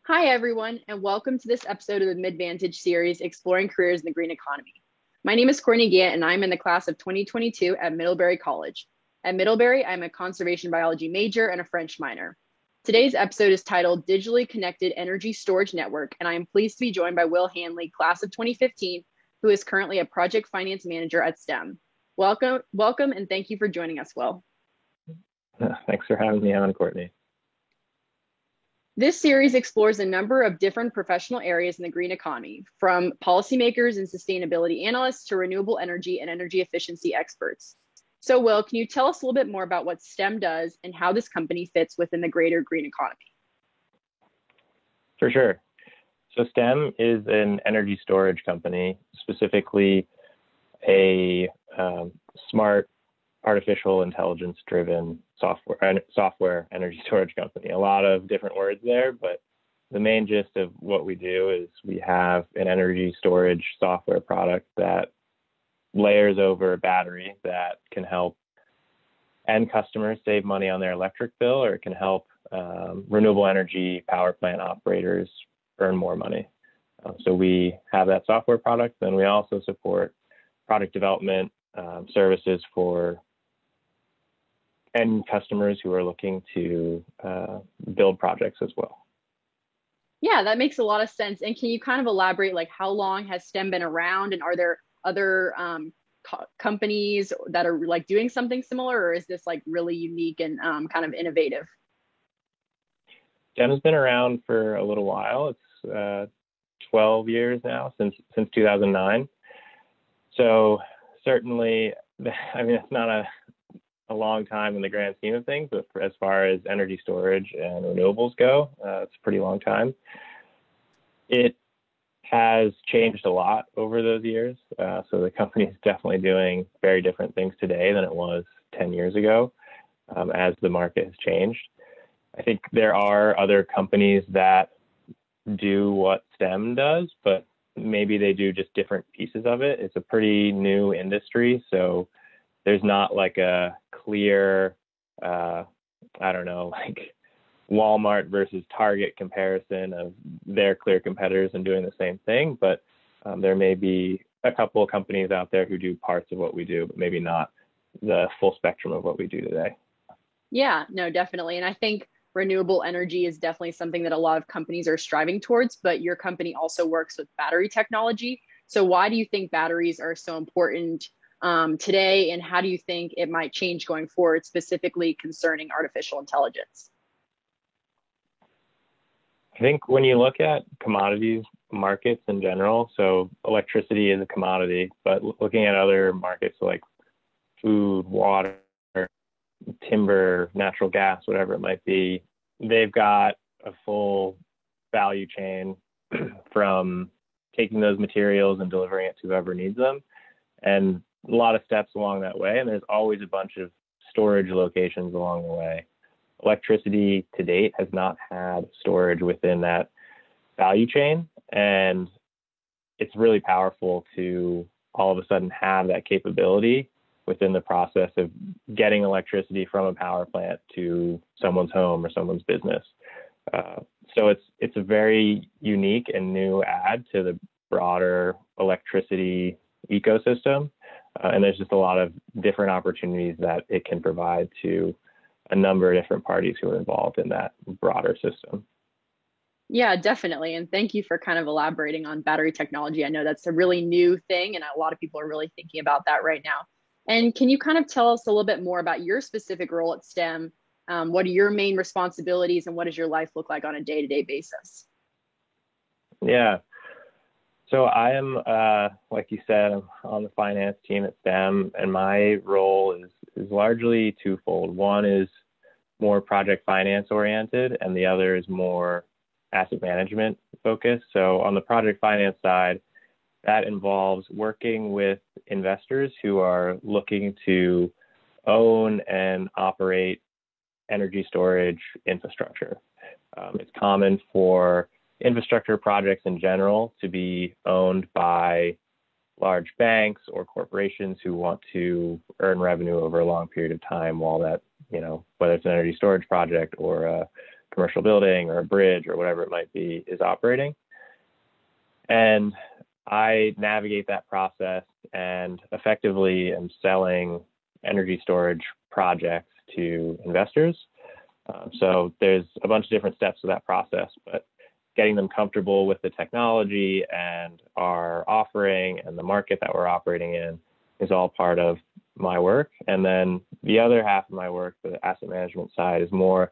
Hi, everyone, and welcome to this episode of the Midvantage series, Exploring Careers in the Green Economy. My name is Courtney Gant, and I'm in the class of 2022 at Middlebury College. At Middlebury, I'm a conservation biology major and a French minor. Today's episode is titled Digitally Connected Energy Storage Network, and I am pleased to be joined by Will Hanley, class of 2015, who is currently a project finance manager at STEM. Welcome, and thank you for joining us, Will. Thanks for having me on, Courtney. This series explores a number of different professional areas in the green economy, from policymakers and sustainability analysts to renewable energy and energy efficiency experts. So, Will, can you tell us a little bit more about what STEM does and how this company fits within the greater green economy? For sure. So STEM is an energy storage company, specifically a smart artificial intelligence driven software energy storage company. A lot of different words there, but the main gist of what we do is we have an energy storage software product that layers over a battery that can help end customers save money on their electric bill, or it can help renewable energy power plant operators earn more money. So we have that software product, and we also support product development services for end customers who are looking to build projects as well. Yeah, that makes a lot of sense. And can you kind of elaborate, like, how long has STEM been around, and are there other companies that are like doing something similar, or is this like really unique and kind of innovative? STEM has been around for a little while. It's 12 years now, since 2009. So certainly, I mean, it's not a long time in the grand scheme of things, but as far as energy storage and renewables go, it's a pretty long time. It has changed a lot over those years. So the company is definitely doing very different things today than it was 10 years ago, as the market has changed. I think there are other companies that do what STEM does, but maybe they do just different pieces of it. It's a pretty new industry, so there's not like a clear, like Walmart versus Target comparison of their clear competitors and doing the same thing. But there may be a couple of companies out there who do parts of what we do, but maybe not the full spectrum of what we do today. Yeah, no, definitely. And I think renewable energy is definitely something that a lot of companies are striving towards, but your company also works with battery technology. So why do you think batteries are so important today, and how do you think it might change going forward, specifically concerning artificial intelligence? I think when you look at commodities markets in general, so electricity is a commodity, but looking at other markets like food, water, timber, natural gas, whatever it might be, they've got a full value chain from taking those materials and delivering it to whoever needs them, and a lot of steps along that way. And there's always a bunch of storage locations along the way. Electricity to date has not had storage within that value chain, and it's really powerful to all of a sudden have that capability within the process of getting electricity from a power plant to someone's home or someone's business. So it's a very unique and new add to the broader electricity ecosystem. And there's just a lot of different opportunities that it can provide to a number of different parties who are involved in that broader system. Yeah, definitely. And thank you for kind of elaborating on battery technology. I know that's a really new thing, and a lot of people are really thinking about that right now. And can you kind of tell us a little bit more about your specific role at STEM? What are your main responsibilities, and what does your life look like on a day-to-day basis? Yeah. So I am, like you said, I'm on the finance team at STEM, and my role is largely twofold. One is more project finance oriented, and the other is more asset management focused. So on the project finance side, that involves working with investors who are looking to own and operate energy storage infrastructure. It's common for infrastructure projects in general to be owned by large banks or corporations who want to earn revenue over a long period of time, while that, whether it's an energy storage project or a commercial building or a bridge or whatever it might be is operating. And I navigate that process and effectively am selling energy storage projects to investors. So there's a bunch of different steps to that process, but getting them comfortable with the technology and our offering and the market that we're operating in is all part of my work. And then the other half of my work, the asset management side, is more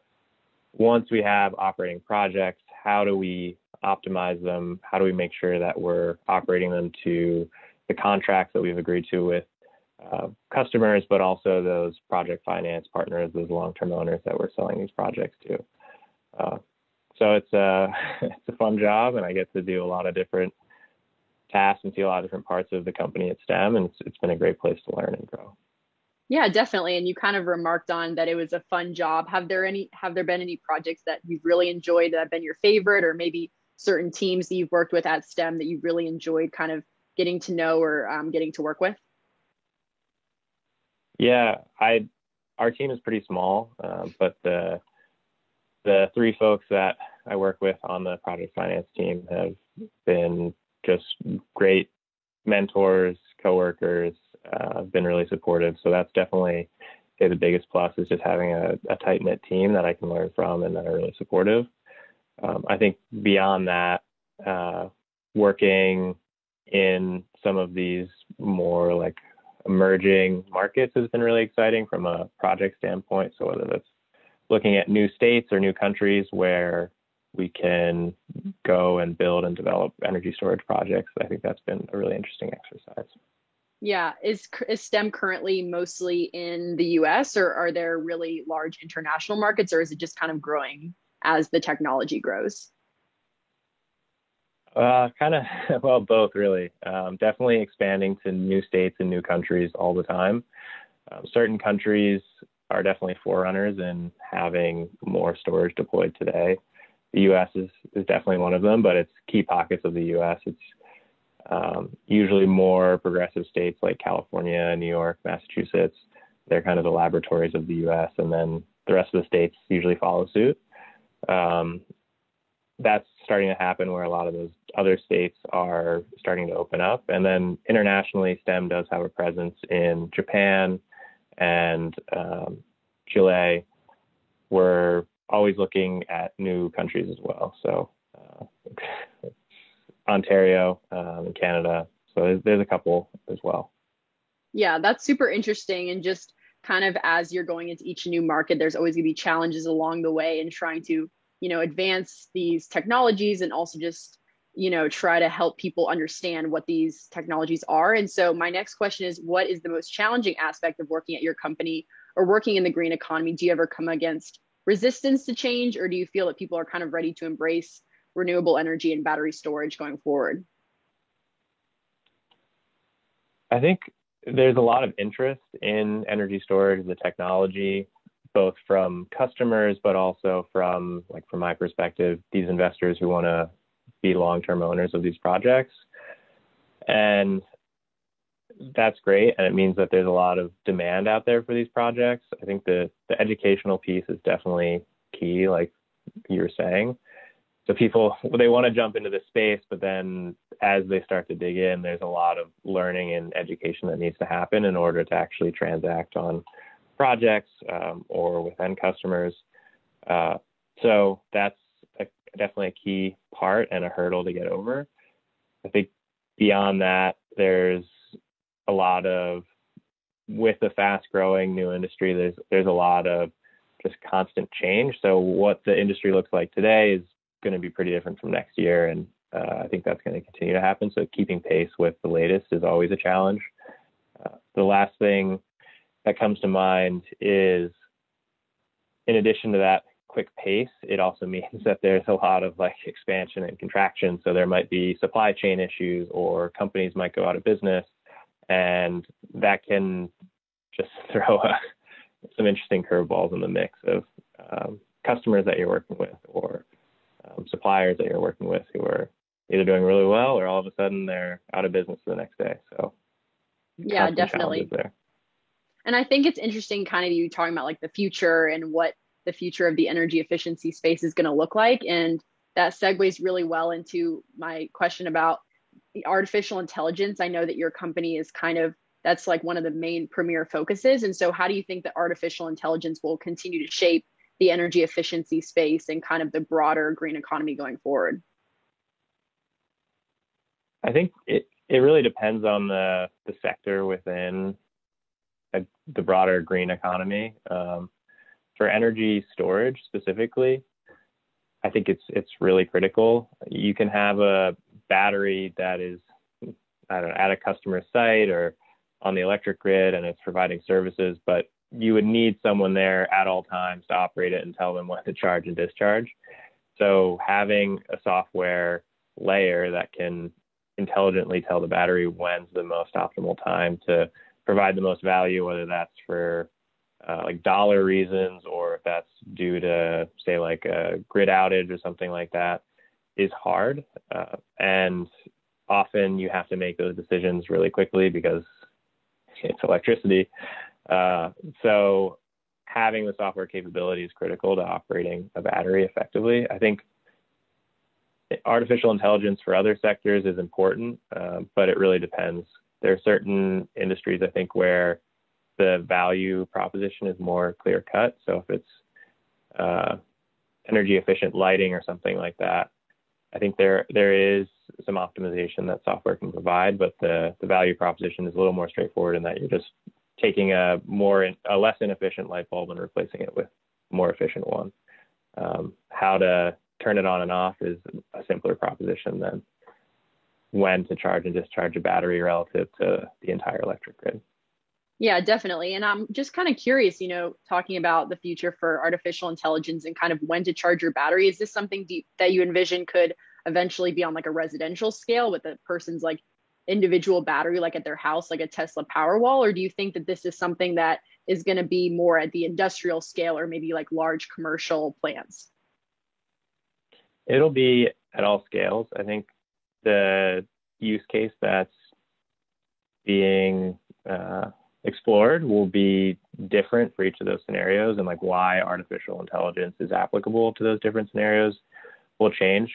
once we have operating projects, how do we optimize them? How do we make sure that we're operating them to the contracts that we've agreed to with customers, but also those project finance partners, those long-term owners that we're selling these projects to. So it's a fun job, and I get to do a lot of different tasks and see a lot of different parts of the company at STEM, and it's been a great place to learn and grow. Yeah, definitely. And you kind of remarked on that it was a fun job. Have there been any projects that you've really enjoyed that have been your favorite, or maybe certain teams that you've worked with at STEM that you've really enjoyed kind of getting to know or getting to work with? Yeah, our team is pretty small, but the three folks that I work with on the project finance team have been just great mentors, coworkers, been really supportive. So that's definitely the biggest plus, is just having a tight-knit team that I can learn from and that are really supportive. I think beyond that, working in some of these more like emerging markets has been really exciting from a project standpoint. So whether that's looking at new states or new countries where we can go and build and develop energy storage projects, I think that's been a really interesting exercise. Yeah. Is STEM currently mostly in the US, or are there really large international markets, or is it just kind of growing as the technology grows? Kind of, well, both really. Definitely expanding to new states and new countries all the time. Certain countries are definitely forerunners in having more storage deployed today. The U.S. is definitely one of them, but it's key pockets of the U.S. It's usually more progressive states like California, New York, Massachusetts. They're kind of the laboratories of the U.S., and then the rest of the states usually follow suit. That's starting to happen where a lot of those other states are starting to open up. And then internationally, STEM does have a presence in Japan and Chile. We're always looking at new countries as well. So Ontario and Canada. So there's a couple as well. Yeah, that's super interesting. And just kind of as you're going into each new market, there's always going to be challenges along the way in trying to, advance these technologies, and also just, try to help people understand what these technologies are. And so my next question is, what is the most challenging aspect of working at your company or working in the green economy? Do you ever come against resistance to change, or do you feel that people are kind of ready to embrace renewable energy and battery storage going forward? I think there's a lot of interest in energy storage, the technology, both from customers, but also from my perspective, these investors who want to be long-term owners of these projects. And that's great. And it means that there's a lot of demand out there for these projects. I think the educational piece is definitely key, like you were saying. So people, they want to jump into this space, but then as they start to dig in, there's a lot of learning and education that needs to happen in order to actually transact on projects or with end customers. So that's definitely a key part and a hurdle to get over. I think beyond that, there's a lot of, with the fast growing new industry, there's a lot of just constant change. So what the industry looks like today is going to be pretty different from next year. And I think that's going to continue to happen. So keeping pace with the latest is always a challenge. The last thing that comes to mind is, in addition to that quick pace, it also means that there's a lot of expansion and contraction. So there might be supply chain issues, or companies might go out of business, and that can just throw some interesting curveballs in the mix of customers that you're working with, or suppliers that you're working with who are either doing really well, or all of a sudden they're out of business the next day. So yeah, definitely. There. And I think it's interesting kind of you talking about the future and what the future of the energy efficiency space is going to look like. And that segues really well into my question about artificial intelligence. I know that your company is that's like one of the main premier focuses. And so how do you think that artificial intelligence will continue to shape the energy efficiency space and kind of the broader green economy going forward? I think it really depends on the sector within the broader green economy. For energy storage specifically, I think it's really critical. You can have a battery that is, I don't know, at a customer site or on the electric grid and it's providing services, but you would need someone there at all times to operate it and tell them when to charge and discharge. So having a software layer that can intelligently tell the battery when's the most optimal time to provide the most value, whether that's for like dollar reasons or if that's due to, say, like a grid outage or something like that, is hard. And often you have to make those decisions really quickly because it's electricity. So having the software capability is critical to operating a battery effectively. I think artificial intelligence for other sectors is important, but it really depends. There are certain industries, I think, where the value proposition is more clear cut. So if it's energy efficient lighting or something like that, I think there is some optimization that software can provide, but the value proposition is a little more straightforward in that you're just taking a less inefficient light bulb and replacing it with a more efficient one. How to turn it on and off is a simpler proposition than when to charge and discharge a battery relative to the entire electric grid. Yeah, definitely. And I'm just kind of curious, talking about the future for artificial intelligence and kind of when to charge your battery. Is this something that you envision could eventually be on like a residential scale with a person's like individual battery, like at their house, like a Tesla Powerwall? Or do you think that this is something that is going to be more at the industrial scale or maybe like large commercial plants? It'll be at all scales. I think the use case that's being explored will be different for each of those scenarios, and like why artificial intelligence is applicable to those different scenarios will change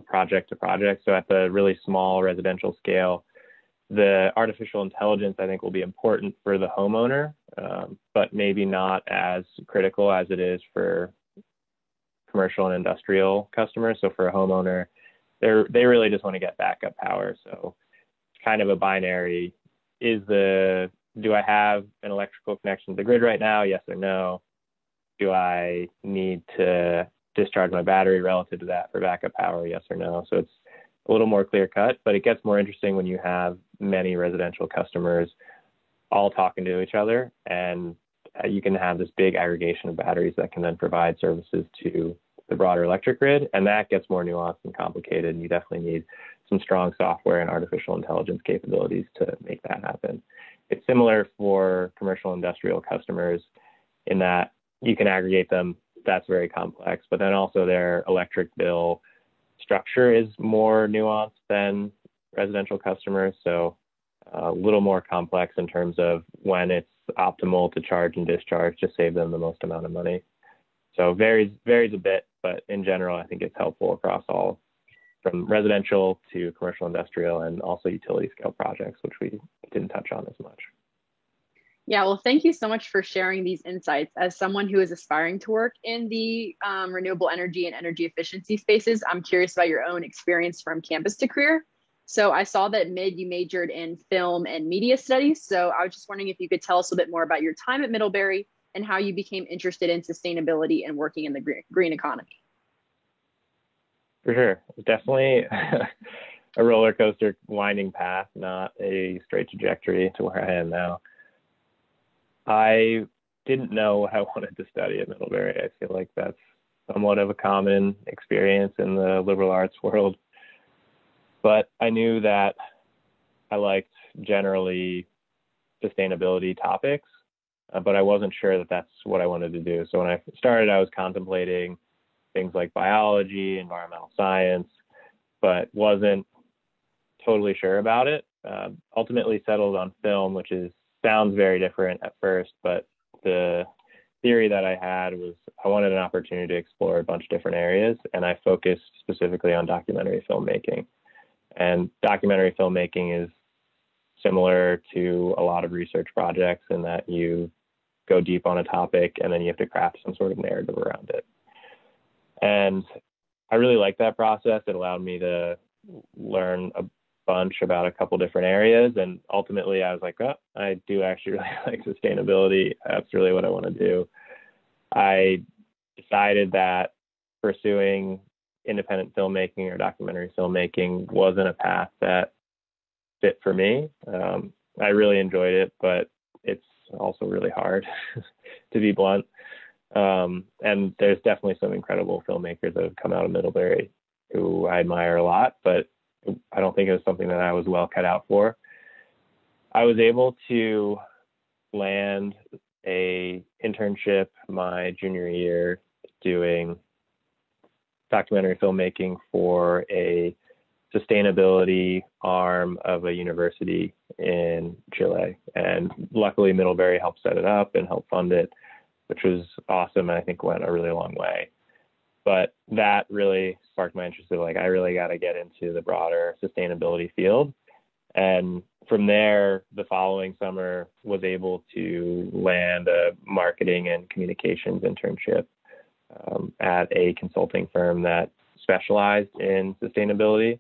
project to project. So at the really small residential scale, the artificial intelligence, I think, will be important for the homeowner, but maybe not as critical as it is for commercial and industrial customers. So for a homeowner, they really just want to get backup power. So it's kind of a binary. Do I have an electrical connection to the grid right now? Yes or no. Do I need to discharge my battery relative to that for backup power? Yes or no. So it's a little more clear cut, but it gets more interesting when you have many residential customers all talking to each other, and you can have this big aggregation of batteries that can then provide services to the broader electric grid. And that gets more nuanced and complicated. And you definitely need some strong software and artificial intelligence capabilities to make that happen. It's similar for commercial industrial customers in that you can aggregate them. That's very complex, but then also their electric bill structure is more nuanced than residential customers. So a little more complex in terms of when it's optimal to charge and discharge to save them the most amount of money. So varies a bit, but in general, I think it's helpful across all, from residential to commercial industrial and also utility scale projects, which we didn't touch on as much. Yeah, well, thank you so much for sharing these insights. As someone who is aspiring to work in the renewable energy and energy efficiency spaces, I'm curious about your own experience from campus to career. So I saw that you majored in film and media studies. So I was just wondering if you could tell us a bit more about your time at Middlebury and how you became interested in sustainability and working in the green economy. For sure. Definitely a roller coaster winding path, not a straight trajectory to where I am now. I didn't know what I wanted to study at Middlebury. I feel like that's somewhat of a common experience in the liberal arts world. But I knew that I liked generally sustainability topics, but I wasn't sure that that's what I wanted to do. So when I started, I was contemplating things like biology, environmental science, but wasn't totally sure about it. Ultimately settled on film, which sounds very different at first, but the theory that I had was I wanted an opportunity to explore a bunch of different areas, and I focused specifically on documentary filmmaking. And documentary filmmaking is similar to a lot of research projects in that you go deep on a topic and then you have to craft some sort of narrative around it. And I really liked that process. It allowed me to learn a bunch about a couple different areas. And ultimately I was like, oh, I do actually really like sustainability. That's really what I want to do. I decided that pursuing independent filmmaking or documentary filmmaking wasn't a path that fit for me. I really enjoyed it, but it's also really hard to be blunt. And there's definitely some incredible filmmakers that have come out of Middlebury who I admire a lot, but I don't think it was something that I was well cut out for. I was able to land a internship my junior year doing documentary filmmaking for a sustainability arm of a university in Chile. And luckily Middlebury helped set it up and help fund it, which was awesome. And I think went a really long way. But that really sparked my interest in like, I really got to get into the broader sustainability field. And from there, the following summer was able to land a marketing and communications internship at a consulting firm that specialized in sustainability.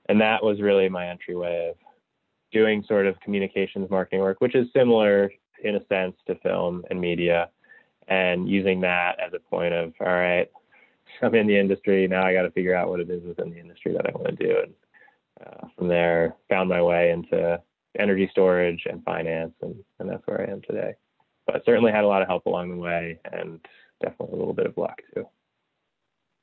And that was really my entryway of doing sort of communications marketing work, which is similar in a sense to film and media, and using that as a point of, all right, I'm in the industry, now I got to figure out what it is within the industry that I want to do. And from there, found my way into energy storage and finance, and that's where I am today. But certainly had a lot of help along the way, and definitely a little bit of luck too.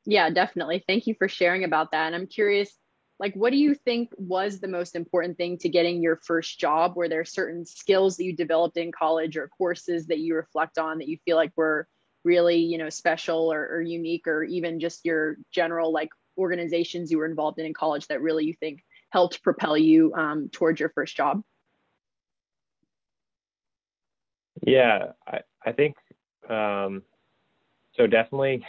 Yeah, definitely. Thank you for sharing about that. And I'm curious, like, what do you think was the most important thing to getting your first job? Were there certain skills that you developed in college or courses that you reflect on that you feel like were really, special or unique, or even just your general like organizations you were involved in college that really you think helped propel you towards your first job? Yeah, I think so. Definitely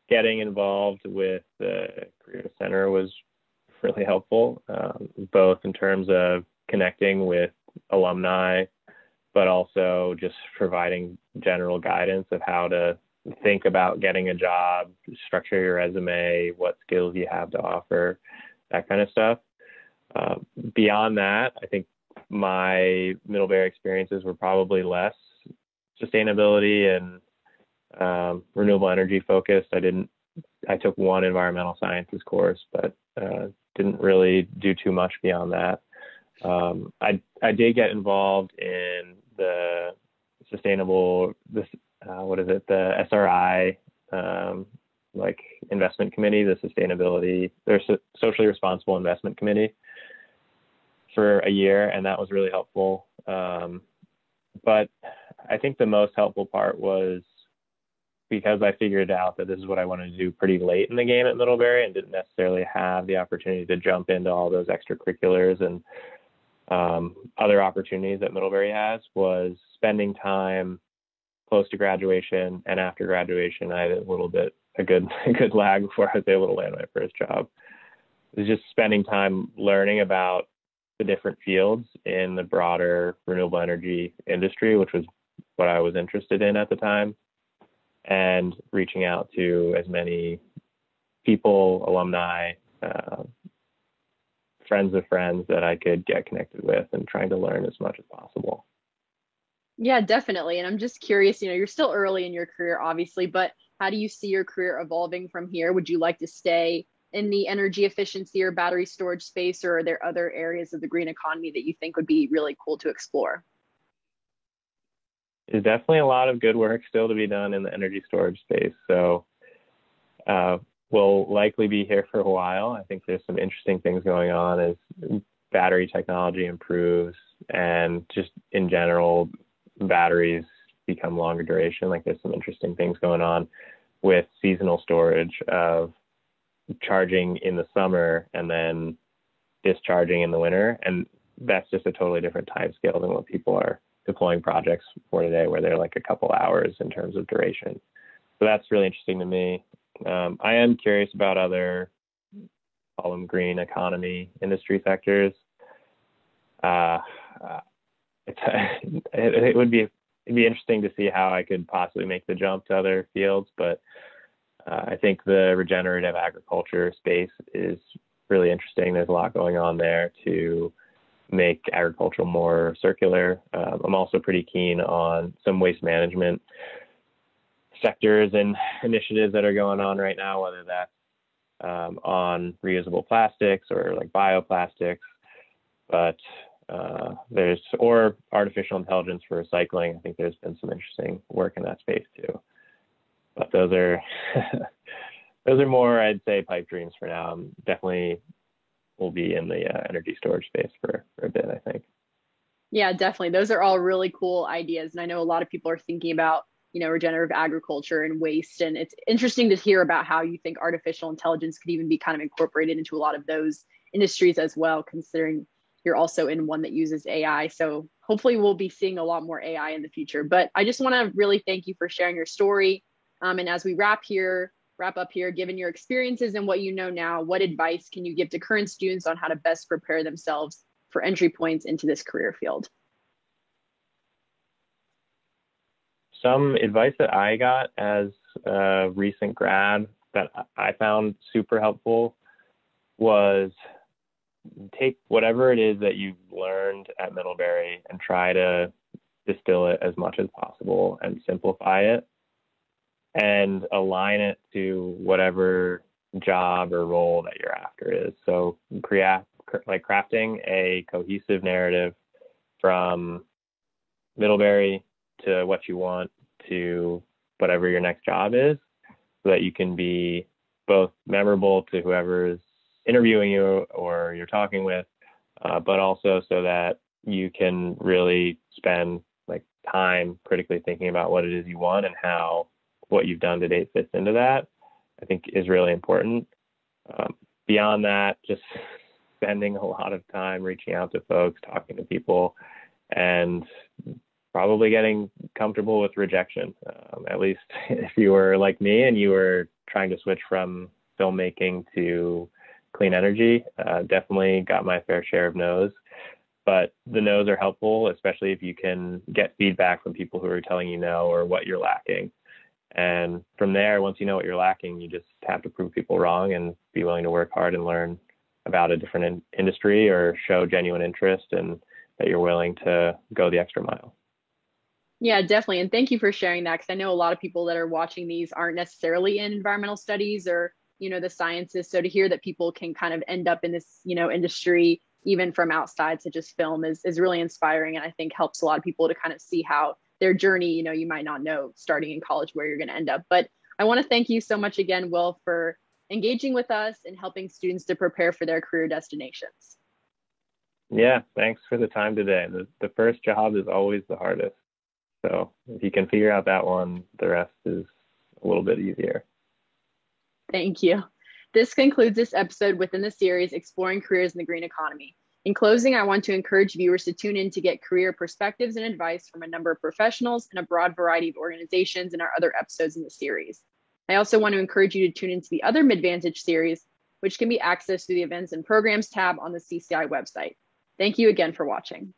getting involved with the Career Center was really helpful, both in terms of connecting with alumni, but also just providing general guidance of how to think about getting a job, structure your resume, what skills you have to offer, that kind of stuff. Beyond that, I think my Middlebury experiences were probably less sustainability and renewable energy focused. I took one environmental sciences course, but didn't really do too much beyond that. I did get involved in the the SRI, like investment committee, the sustainability, there's a socially responsible investment committee for a year, and that was really helpful. But I think the most helpful part was because I figured out that this is what I wanted to do pretty late in the game at Middlebury and didn't necessarily have the opportunity to jump into all those extracurriculars and other opportunities that Middlebury has, was spending time close to graduation and after graduation. I had a good lag before I was able to land my first job. It was just spending time learning about the different fields in the broader renewable energy industry, which was what I was interested in at the time, and reaching out to as many people, alumni, friends of friends that I could get connected with, and trying to learn as much as possible. Yeah, definitely. And I'm just curious, you're still early in your career, obviously, but how do you see your career evolving from here? Would you like to stay in the energy efficiency or battery storage space, or are there other areas of the green economy that you think would be really cool to explore? There's definitely a lot of good work still to be done in the energy storage space. So we'll likely be here for a while. I think there's some interesting things going on as battery technology improves, and just in general, batteries become longer duration. Like there's some interesting things going on with seasonal storage of charging in the summer and then discharging in the winter. And that's just a totally different time scale than what people are deploying projects for today where they're like a couple hours in terms of duration. So that's really interesting to me. I am curious about other, call them green economy industry sectors. It would be it'd be interesting to see how I could possibly make the jump to other fields, but I think the regenerative agriculture space is really interesting. There's a lot going on there to make agriculture more circular. I'm also pretty keen on some waste management sectors and initiatives that are going on right now, whether that's on reusable plastics or like bioplastics, but or artificial intelligence for recycling. I think there's been some interesting work in that space too. But those are those are more, I'd say, pipe dreams for now. Definitely will be in the energy storage space for a bit, I think. Yeah, definitely. Those are all really cool ideas. And I know a lot of people are thinking about, regenerative agriculture and waste. And it's interesting to hear about how you think artificial intelligence could even be kind of incorporated into a lot of those industries as well, considering you're also in one that uses AI. So hopefully we'll be seeing a lot more AI in the future. But I just want to really thank you for sharing your story. And as we wrap up here, given your experiences and what you know now, what advice can you give to current students on how to best prepare themselves for entry points into this career field? Some advice that I got as a recent grad that I found super helpful was take whatever it is that you've learned at Middlebury and try to distill it as much as possible and simplify it and align it to whatever job or role that you're after is. So crafting a cohesive narrative from Middlebury to what you want to whatever your next job is, so that you can be both memorable to whoever's interviewing you or you're talking with, but also so that you can really spend like time critically thinking about what it is you want and how what you've done to date fits into that, I think is really important. Beyond that, just spending a lot of time reaching out to folks, talking to people, and probably getting comfortable with rejection. At least if you were like me and you were trying to switch from filmmaking to clean energy, definitely got my fair share of no's. But the no's are helpful, especially if you can get feedback from people who are telling you no or what you're lacking. And from there, once you know what you're lacking, you just have to prove people wrong and be willing to work hard and learn about a different industry or show genuine interest and that you're willing to go the extra mile. Yeah, definitely. And thank you for sharing that, because I know a lot of people that are watching these aren't necessarily in environmental studies or, the sciences. So to hear that people can kind of end up in this, industry, even from outside, such as film, is really inspiring. And I think helps a lot of people to kind of see how their journey, you might not know starting in college where you're going to end up. But I want to thank you so much again, Will, for engaging with us and helping students to prepare for their career destinations. Yeah, thanks for the time today. The first job is always the hardest. So if you can figure out that one, the rest is a little bit easier. Thank you. This concludes this episode within the series, Exploring Careers in the Green Economy. In closing, I want to encourage viewers to tune in to get career perspectives and advice from a number of professionals and a broad variety of organizations in our other episodes in the series. I also want to encourage you to tune into the other Midvantage series, which can be accessed through the Events and Programs tab on the CCI website. Thank you again for watching.